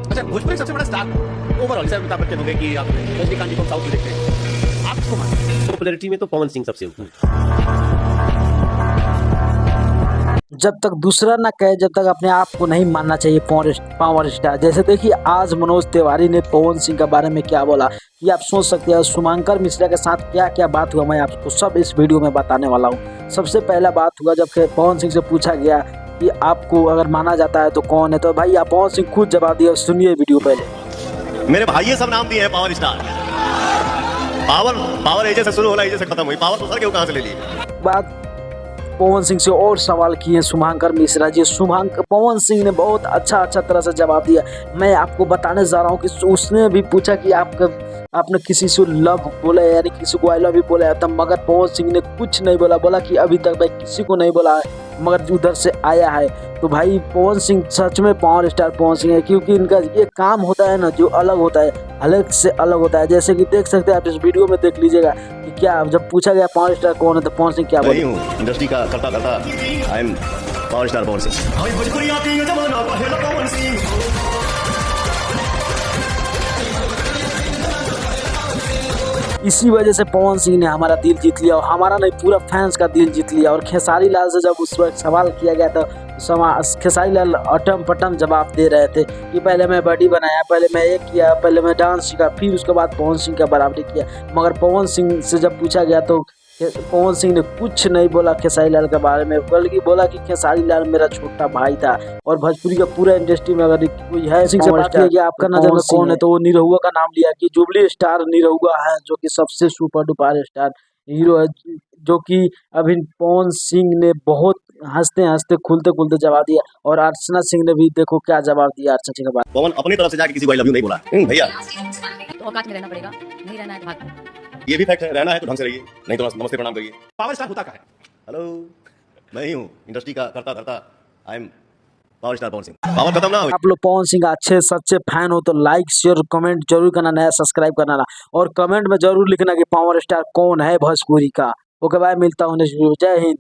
अच्छा, भोजपुरी सबसे बड़ा star overall sir Amitabh Bachchan हो गए कि आप रजनीकांत जी को साउथ में देखते हैं, आप किसको मानते हैं? पॉपुलैरिटी में तो पवन सिंह सबसे ऊपर है। जब तक दूसरा ना कहे, जब तक अपने आप को नहीं मानना चाहिए पावर स्टार। जैसे देखिए आज मनोज तिवारी ने पवन सिंह के बारे में क्या बोला कि आप सोच सकते हैं शुभंकर मिश्रा के साथ क्या क्या बात हुआ, मैं आपको सब इस वीडियो में बताने वाला हूँ। सबसे पहला बात हुआ जब पवन सिंह से पूछा गया कि आपको अगर माना जाता है तो कौन है, तो भाई आप पवन सिंह खुद जवाब दिया, सुनिए वीडियो पहले। मेरे भाई ये सब नाम दिए हैं पावर स्टार। पावर एजे से शुरू होला, एजे से खत्म हुई, पावर तो सर के कहां से ले ली? बात पवन सिंह से और सवाल किए शुभंकर मिश्रा जी। पवन सिंह ने बहुत अच्छा तरह से जवाब दिया। मैं आपको बताने जा रहा हूँ कि उसने भी पूछा कि आपने किसी से लव बोला है, यानी किसी को आई लव यू बोला है, तब मगर पवन सिंह ने कुछ नहीं बोला कि अभी तक भाई किसी को नहीं बोला है, मगर उधर से आया है। तो भाई पवन सिंह सच में पावर स्टार पवन सिंह है, क्योंकि इनका ये काम होता है ना जो अलग होता है, अलग से अलग होता है। जैसे कि देख सकते हैं आप इस वीडियो में, देख लीजिएगा कि क्या जब पूछा गया पावर स्टार कौन है तो पवन सिंह क्या बोले। नहीं हूं इंडस्ट्री का करता I am power star Pawan Singh. इसी वजह से पवन सिंह ने हमारा दिल जीत लिया, और हमारा नहीं पूरा फैंस का दिल जीत लिया। और खेसारी लाल से जब उस वक्त सवाल किया गया तो खेसारी लाल अटम पटम जवाब दे रहे थे कि पहले मैं बॉडी बनाया, पहले मैं ये किया, पहले मैं डांस सीखा, फिर उसके बाद पवन सिंह का बराबरी किया। मगर पवन सिंह से जब पूछा गया तो पवन सिंह ने कुछ नहीं बोला खेसारी लाल के बारे में, बल्कि बोला कि खेसारी लाल मेरा छोटा भाई था। और भोजपुरी का पूरा इंडस्ट्री में अगर कोई है सिंह से बात किया कि आपका नजर में कौन है, तो वो निरहुआ का नाम लिया कि जुबली स्टार निरहुआ है, जो कि सबसे सुपर डुपर स्टार हीरो है, जो कि अभी पवन सिंह ने बहुत हंसते हंसते खुलते खुलते जवाब दिया। और अर्चना सिंह ने भी देखो क्या जवाब दिया अर्चना सिंह के बाद। पवन अपनी तरफ से जाके किसी को आई लव यू नहीं बोला भैया, तो औकात में रहना पड़ेगा, नहीं रहना है तो भाग। ये भी फैक्ट है, रहना है तो ढंग से रहिए, नहीं तो नमस्ते प्रणाम करिए। पावर स्टार होता क्या है? हेलो, मैं ही हूँ इंडस्ट्री का करता I am power star Pawan Singh. Power खत्म ना हो। आप लोग पवन सिंह का अच्छे सच्चे फैन हो तो लाइक शेयर कमेंट जरूर करना, नया सब्सक्राइब करना, और कमेंट में जरूर लिखना कि पावर स्टार कौन है भोजपुरी का। ओके बाय, मिलता हूँ नेक्स्ट वीडियो। जय हिंद।